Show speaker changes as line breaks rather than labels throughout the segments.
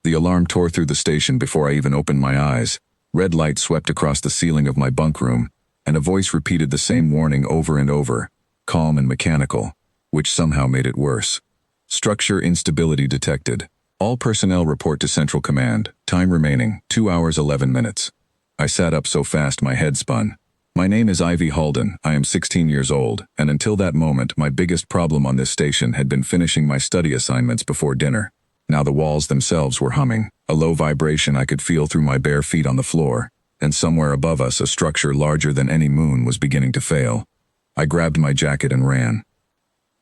The alarm tore through the station before I even opened my eyes. Red light swept across the ceiling of my bunk room, and a voice repeated the same warning over and over, calm and mechanical, which somehow made it worse. Structure instability detected. All personnel report to Central Command. Time remaining, 2 hours 11 minutes. I sat up so fast my head spun. My name is Ivy Halden. I am 16 years old, and until that moment my biggest problem on this station had been finishing my study assignments before dinner. Now the walls themselves were humming. A low vibration I could feel through my bare feet on the floor, and somewhere above us a structure larger than any moon was beginning to fail. I grabbed my jacket and ran.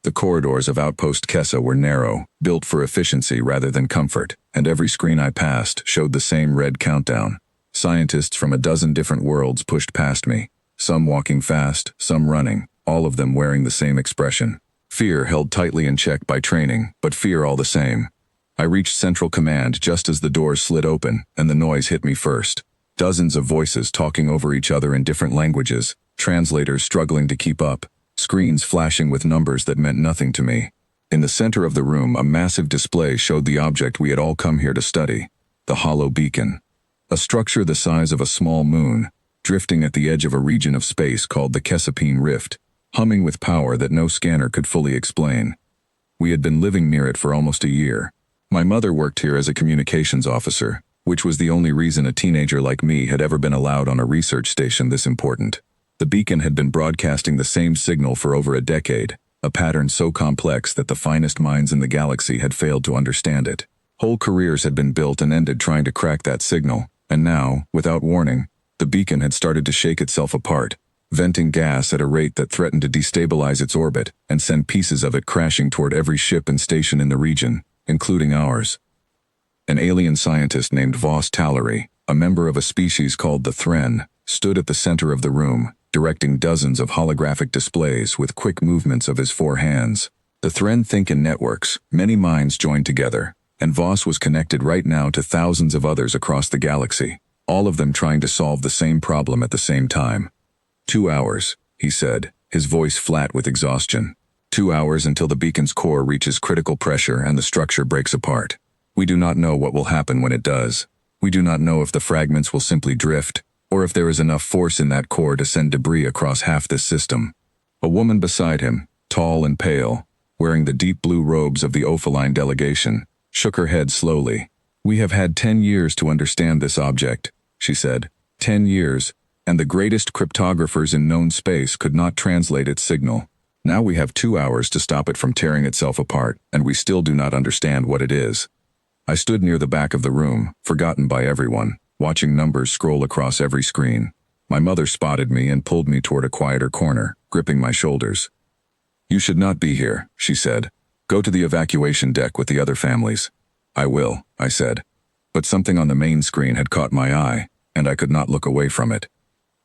The corridors of Outpost Kessa were narrow, built for efficiency rather than comfort, and every screen I passed showed the same red countdown. Scientists from a dozen different worlds pushed past me, some walking fast, some running, all of them wearing the same expression. Fear held tightly in check by training, but fear all the same. I reached Central Command just as the doors slid open, and the noise hit me first. Dozens of voices talking over each other in different languages, translators struggling to keep up, screens flashing with numbers that meant nothing to me. In the center of the room, a massive display showed the object we had all come here to study, the hollow beacon. A structure the size of a small moon, drifting at the edge of a region of space called the Chesapeake Rift, humming with power that no scanner could fully explain. We had been living near it for almost a year. My mother worked here as a communications officer, which was the only reason a teenager like me had ever been allowed on a research station this important. The beacon had been broadcasting the same signal for over a decade, a pattern so complex that the finest minds in the galaxy had failed to understand it. Whole careers had been built and ended trying to crack that signal, and now, without warning, the beacon had started to shake itself apart, venting gas at a rate that threatened to destabilize its orbit and send pieces of it crashing toward every ship and station in the region, including ours. An alien scientist named Voss Tallery, a member of a species called the Thren, stood at the center of the room, directing dozens of holographic displays with quick movements of his 4 hands. The Thren think in networks, many minds joined together, and Voss was connected right now to thousands of others across the galaxy, all of them trying to solve the same problem at the same time. 2 hours, he said, his voice flat with exhaustion. 2 hours until the beacon's core reaches critical pressure and the structure breaks apart. We do not know what will happen when it does. We do not know if the fragments will simply drift, or if there is enough force in that core to send debris across half this system. A woman beside him, tall and pale, wearing the deep blue robes of the Ophaline delegation, shook her head slowly. "We have had 10 years to understand this object," she said. 10 years, and the greatest cryptographers in known space could not translate its signal. Now we have 2 hours to stop it from tearing itself apart, and we still do not understand what it is. I stood near the back of the room, forgotten by everyone, watching numbers scroll across every screen. My mother spotted me and pulled me toward a quieter corner, gripping my shoulders. "You should not be here," she said. "Go to the evacuation deck with the other families." "I will," I said. But something on the main screen had caught my eye, and I could not look away from it.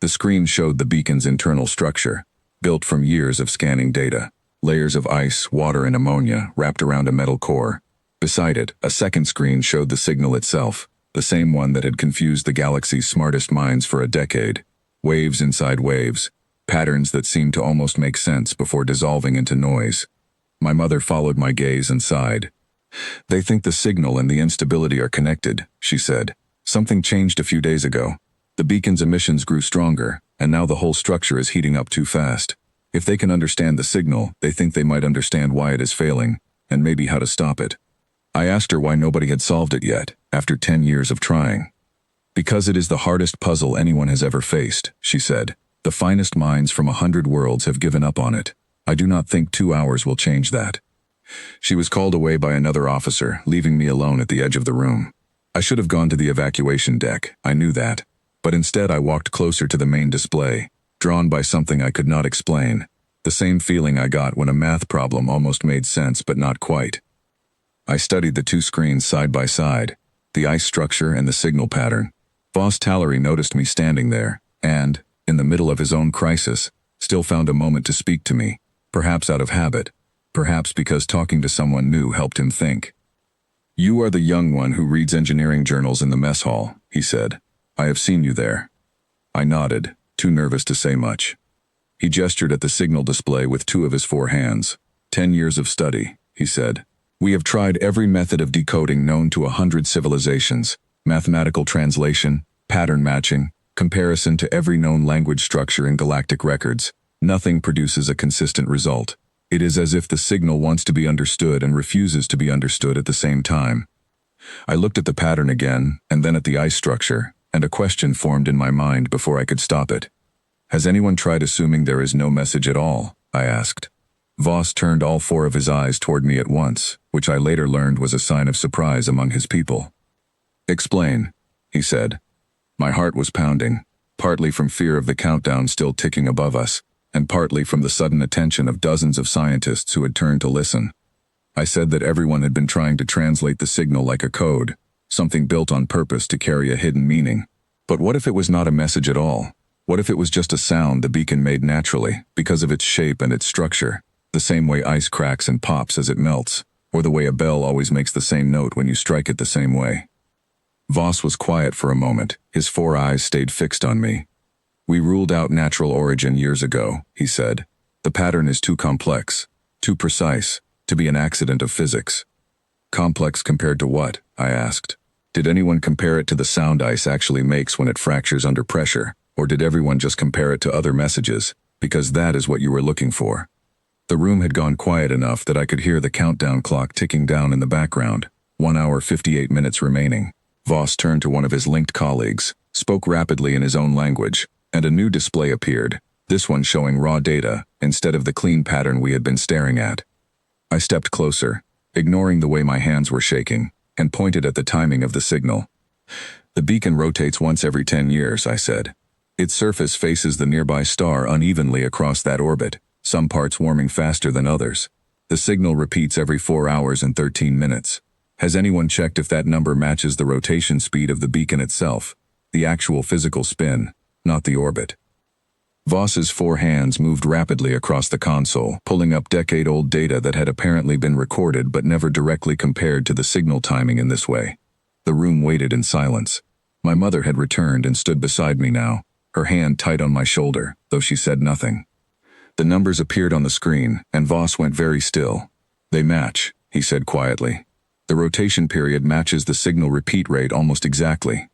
The screen showed the beacon's internal structure, built from years of scanning data. Layers of ice, water, and ammonia wrapped around a metal core. Beside it, a second screen showed the signal itself, the same one that had confused the galaxy's smartest minds for a decade. Waves inside waves, patterns that seemed to almost make sense before dissolving into noise. My mother followed my gaze and sighed. "They think the signal and the instability are connected," she said. "Something changed a few days ago. The beacon's emissions grew stronger, and now the whole structure is heating up too fast. If they can understand the signal, they think they might understand why it is failing, and maybe how to stop it." I asked her why nobody had solved it yet, after 10 years of trying. "Because it is the hardest puzzle anyone has ever faced," she said. "The finest minds from 100 worlds have given up on it. I do not think 2 hours will change that." She was called away by another officer, leaving me alone at the edge of the room. I should have gone to the evacuation deck, I knew that. But instead I walked closer to the main display, drawn by something I could not explain. The same feeling I got when a math problem almost made sense but not quite. I studied the 2 screens side by side, the ice structure and the signal pattern. Voss Tallery noticed me standing there, and, in the middle of his own crisis, still found a moment to speak to me, perhaps out of habit, perhaps because talking to someone new helped him think. "You are the young one who reads engineering journals in the mess hall," he said. "I have seen you there." I nodded, too nervous to say much. He gestured at the signal display with 2 of his 4 hands. 10 years of study," he said. We have tried every method of decoding known to 100 civilizations, mathematical translation, pattern matching, comparison to every known language structure in galactic records. Nothing produces a consistent result. It is as if the signal wants to be understood and refuses to be understood at the same time. I looked at the pattern again, and then at the ice structure, and a question formed in my mind before I could stop it. Has anyone tried assuming there is no message at all? I asked. Voss turned all four of his eyes toward me at once, which I later learned was a sign of surprise among his people. Explain, he said. My heart was pounding, partly from fear of the countdown still ticking above us, and partly from the sudden attention of dozens of scientists who had turned to listen. I said that everyone had been trying to translate the signal like a code, something built on purpose to carry a hidden meaning. But what if it was not a message at all? What if it was just a sound the beacon made naturally, because of its shape and its structure, the same way ice cracks and pops as it melts, or the way a bell always makes the same note when you strike it the same way? Voss was quiet for a moment. His four eyes stayed fixed on me. We ruled out natural origin years ago, he said. The pattern is too complex, too precise, to be an accident of physics. Complex compared to what? I asked. Did anyone compare it to the sound ice actually makes when it fractures under pressure, or did everyone just compare it to other messages, because that is what you were looking for? The room had gone quiet enough that I could hear the countdown clock ticking down in the background, 1 hour 58 minutes remaining. Voss turned to one of his linked colleagues, spoke rapidly in his own language, and a new display appeared, this one showing raw data, instead of the clean pattern we had been staring at. I stepped closer, ignoring the way my hands were shaking, and pointed at the timing of the signal. The beacon rotates once every 10 years, I said. Its surface faces the nearby star unevenly across that orbit, some parts warming faster than others. The signal repeats every 4 hours and 13 minutes. Has anyone checked if that number matches the rotation speed of the beacon itself, the actual physical spin, not the orbit? Voss's four hands moved rapidly across the console, pulling up decade-old data that had apparently been recorded but never directly compared to the signal timing in this way. The room waited in silence. My mother had returned and stood beside me now, her hand tight on my shoulder, though she said nothing. The numbers appeared on the screen, and Voss went very still. They match, he said quietly. The rotation period matches the signal repeat rate almost exactly.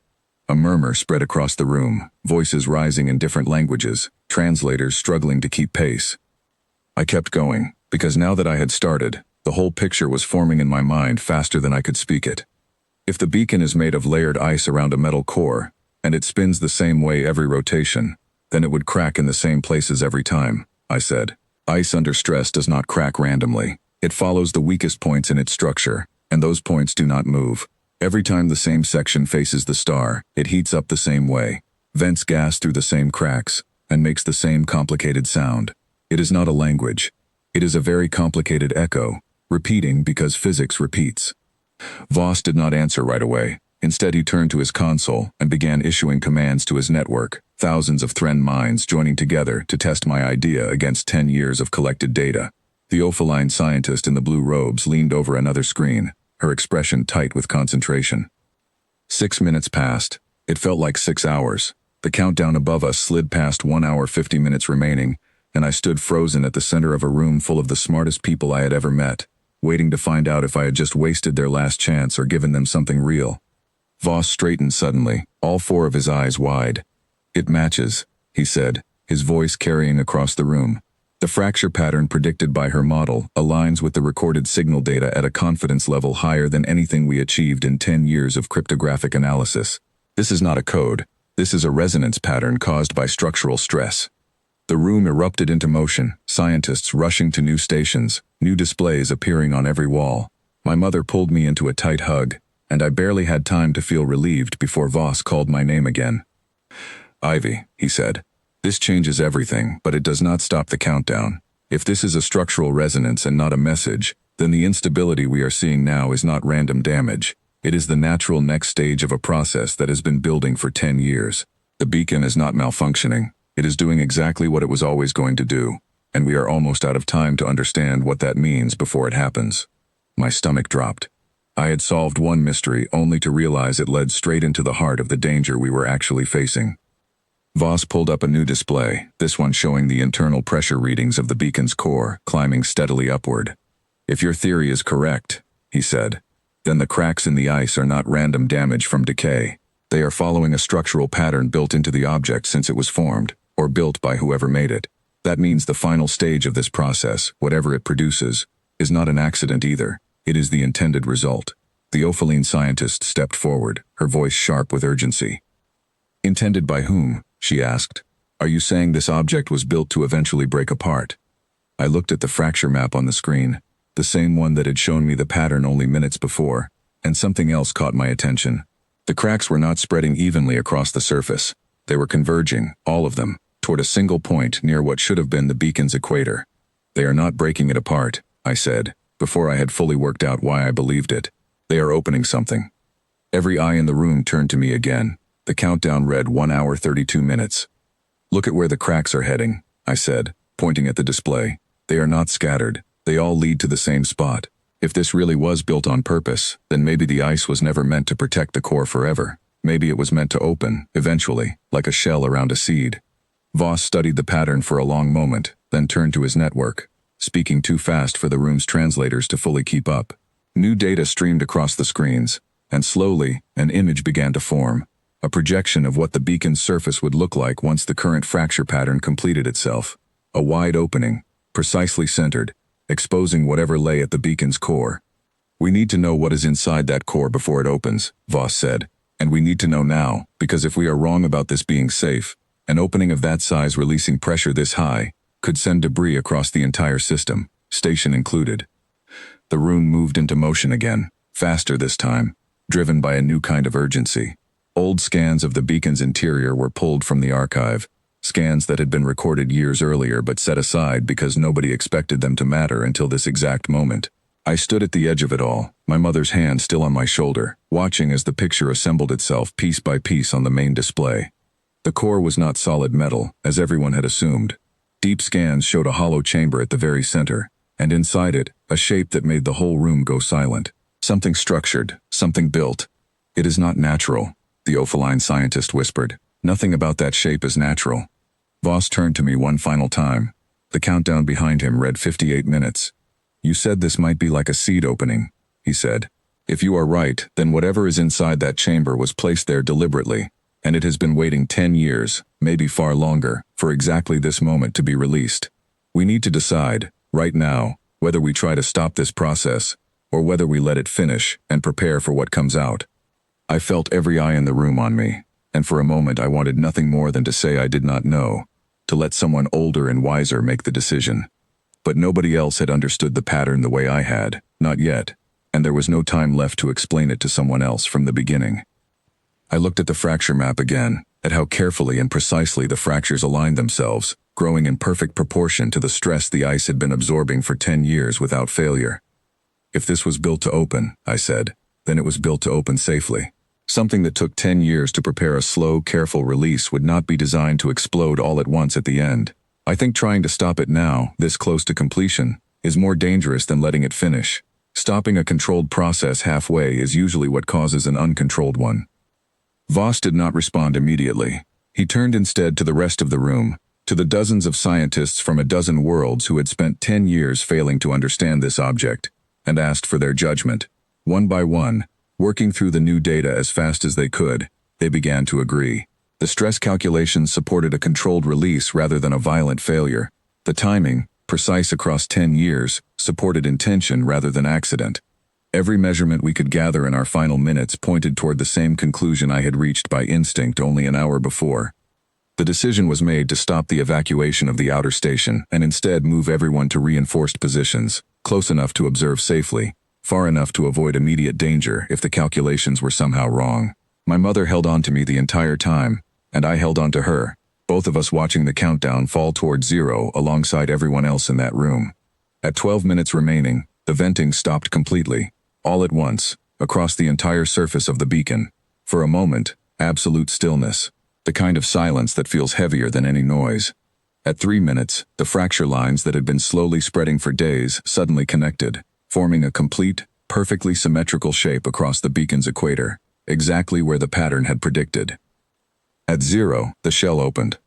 A murmur spread across the room, voices rising in different languages, translators struggling to keep pace. I kept going, because now that I had started, the whole picture was forming in my mind faster than I could speak it. If the beacon is made of layered ice around a metal core, and it spins the same way every rotation, then it would crack in the same places every time, I said. Ice under stress does not crack randomly. It follows the weakest points in its structure, and those points do not move. Every time the same section faces the star, it heats up the same way, vents gas through the same cracks, and makes the same complicated sound. It is not a language. It is a very complicated echo, repeating because physics repeats. Voss did not answer right away. Instead, he turned to his console and began issuing commands to his network, thousands of Thren minds joining together to test my idea against 10 years of collected data. The opaline scientist in the blue robes leaned over another screen, her expression tight with concentration. 6 minutes passed. It felt like 6 hours. The countdown above us slid past 1 hour 50 minutes remaining, and I stood frozen at the center of a room full of the smartest people I had ever met, waiting to find out if I had just wasted their last chance or given them something real. Voss straightened suddenly, all four of his eyes wide. It matches, he said, his voice carrying across the room. The fracture pattern predicted by her model aligns with the recorded signal data at a confidence level higher than anything we achieved in 10 years of cryptographic analysis. This is not a code. This is a resonance pattern caused by structural stress. The room erupted into motion, scientists rushing to new stations, new displays appearing on every wall. My mother pulled me into a tight hug, and I barely had time to feel relieved before Voss called my name again. Ivy, he said. This changes everything, but it does not stop the countdown. If this is a structural resonance and not a message, then the instability we are seeing now is not random damage. It is the natural next stage of a process that has been building for 10 years. The beacon is not malfunctioning. It is doing exactly what it was always going to do, and we are almost out of time to understand what that means before it happens. My stomach dropped. I had solved one mystery only to realize it led straight into the heart of the danger we were actually facing. Voss pulled up a new display, this one showing the internal pressure readings of the beacon's core, climbing steadily upward. If your theory is correct, he said. Then the cracks in the ice are not random damage from decay. They are following a structural pattern built into the object since it was formed, or built by whoever made it. That means the final stage of this process, whatever it produces, is not an accident either. It is the intended result. The Ophaline scientist stepped forward, her voice sharp with urgency. Intended by whom? She asked. Are you saying this object was built to eventually break apart? I looked at the fracture map on the screen, the same one that had shown me the pattern only minutes before, and something else caught my attention. The cracks were not spreading evenly across the surface. They were converging, all of them, toward a single point near what should have been the beacon's equator. They are not breaking it apart, I said, before I had fully worked out why I believed it. They are opening something. Every eye in the room turned to me again. The countdown read 1 hour 32 minutes. Look at where the cracks are heading, I said, pointing at the display. They are not scattered. They all lead to the same spot. If this really was built on purpose, then maybe the ice was never meant to protect the core forever. Maybe it was meant to open, eventually, like a shell around a seed. Voss studied the pattern for a long moment, then turned to his network, speaking too fast for the room's translators to fully keep up. New data streamed across the screens, and slowly, an image began to form, a projection of what the beacon's surface would look like once the current fracture pattern completed itself. A wide opening, precisely centered, exposing whatever lay at the beacon's core. We need to know what is inside that core before it opens, Voss said, and we need to know now, because if we are wrong about this being safe, an opening of that size releasing pressure this high could send debris across the entire system, station included. The room moved into motion again, faster this time, driven by a new kind of urgency. Old scans of the beacon's interior were pulled from the archive, scans that had been recorded years earlier but set aside because nobody expected them to matter until this exact moment. I stood at the edge of it all, my mother's hand still on my shoulder, watching as the picture assembled itself piece by piece on the main display. The core was not solid metal, as everyone had assumed. Deep scans showed a hollow chamber at the very center, and inside it, a shape that made the whole room go silent. Something structured, something built. It is not natural, the Ophaline scientist whispered. Nothing about that shape is natural. Voss turned to me one final time. The countdown behind him read 58 minutes. You said this might be like a seed opening, he said. If you are right, then whatever is inside that chamber was placed there deliberately, and it has been waiting 10 years, maybe far longer, for exactly this moment to be released. We need to decide, right now, whether we try to stop this process, or whether we let it finish and prepare for what comes out. I felt every eye in the room on me, and for a moment I wanted nothing more than to say I did not know, to let someone older and wiser make the decision. But nobody else had understood the pattern the way I had, not yet, and there was no time left to explain it to someone else from the beginning. I looked at the fracture map again, at how carefully and precisely the fractures aligned themselves, growing in perfect proportion to the stress the ice had been absorbing for 10 years without failure. If this was built to open, I said, then it was built to open safely. Something that took 10 years to prepare a slow, careful release would not be designed to explode all at once at the end. I think trying to stop it now, this close to completion, is more dangerous than letting it finish. Stopping a controlled process halfway is usually what causes an uncontrolled one. Voss did not respond immediately. He turned instead to the rest of the room, to the dozens of scientists from a dozen worlds who had spent 10 years failing to understand this object, and asked for their judgment. One by one, working through the new data as fast as they could, they began to agree. The stress calculations supported a controlled release rather than a violent failure. The timing, precise across 10 years, supported intention rather than accident. Every measurement we could gather in our final minutes pointed toward the same conclusion I had reached by instinct only an hour before. The decision was made to stop the evacuation of the outer station and instead move everyone to reinforced positions, close enough to observe safely, far enough to avoid immediate danger if the calculations were somehow wrong. My mother held on to me the entire time, and I held on to her, both of us watching the countdown fall toward zero alongside everyone else in that room. At 12 minutes remaining, the venting stopped completely, all at once, across the entire surface of the beacon. For a moment, absolute stillness, the kind of silence that feels heavier than any noise. At 3 minutes, the fracture lines that had been slowly spreading for days suddenly connected, forming a complete, perfectly symmetrical shape across the beacon's equator, exactly where the pattern had predicted. At 0, the shell opened.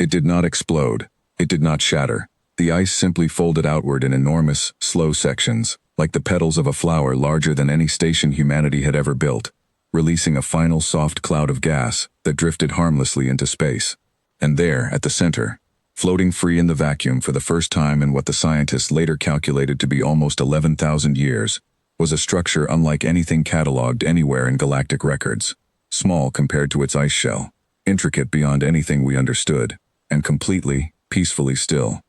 It did not explode. It did not shatter. The ice simply folded outward in enormous, slow sections, like the petals of a flower larger than any station humanity had ever built, releasing a final soft cloud of gas that drifted harmlessly into space. And there, at the center, floating free in the vacuum for the first time in what the scientists later calculated to be almost 11,000 years, was a structure unlike anything catalogued anywhere in galactic records, small compared to its ice shell, intricate beyond anything we understood, and completely, peacefully still.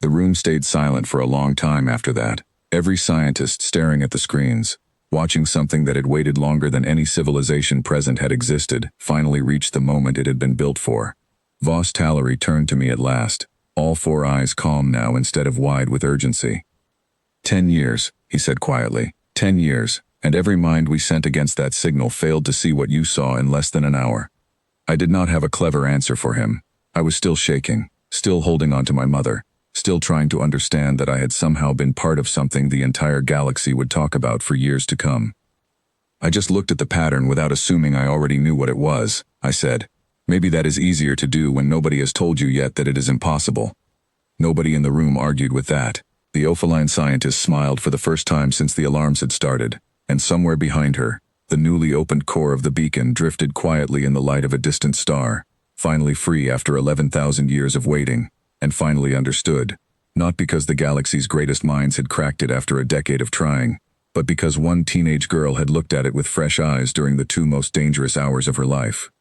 The room stayed silent for a long time after that, every scientist staring at the screens, watching something that had waited longer than any civilization present had existed, finally reached the moment it had been built for. Voss Tallery turned to me at last, all four eyes calm now instead of wide with urgency. 10 years, he said quietly, 10 years, and every mind we sent against that signal failed to see what you saw in less than an hour. I did not have a clever answer for him. I was still shaking, still holding on to my mother, still trying to understand that I had somehow been part of something the entire galaxy would talk about for years to come. I just looked at the pattern without assuming I already knew what it was, I said. Maybe that is easier to do when nobody has told you yet that it is impossible. Nobody in the room argued with that. The Ophaline scientist smiled for the first time since the alarms had started, and somewhere behind her, the newly opened core of the beacon drifted quietly in the light of a distant star, finally free after 11,000 years of waiting, and finally understood, not because the galaxy's greatest minds had cracked it after a decade of trying, but because one teenage girl had looked at it with fresh eyes during the two most dangerous hours of her life.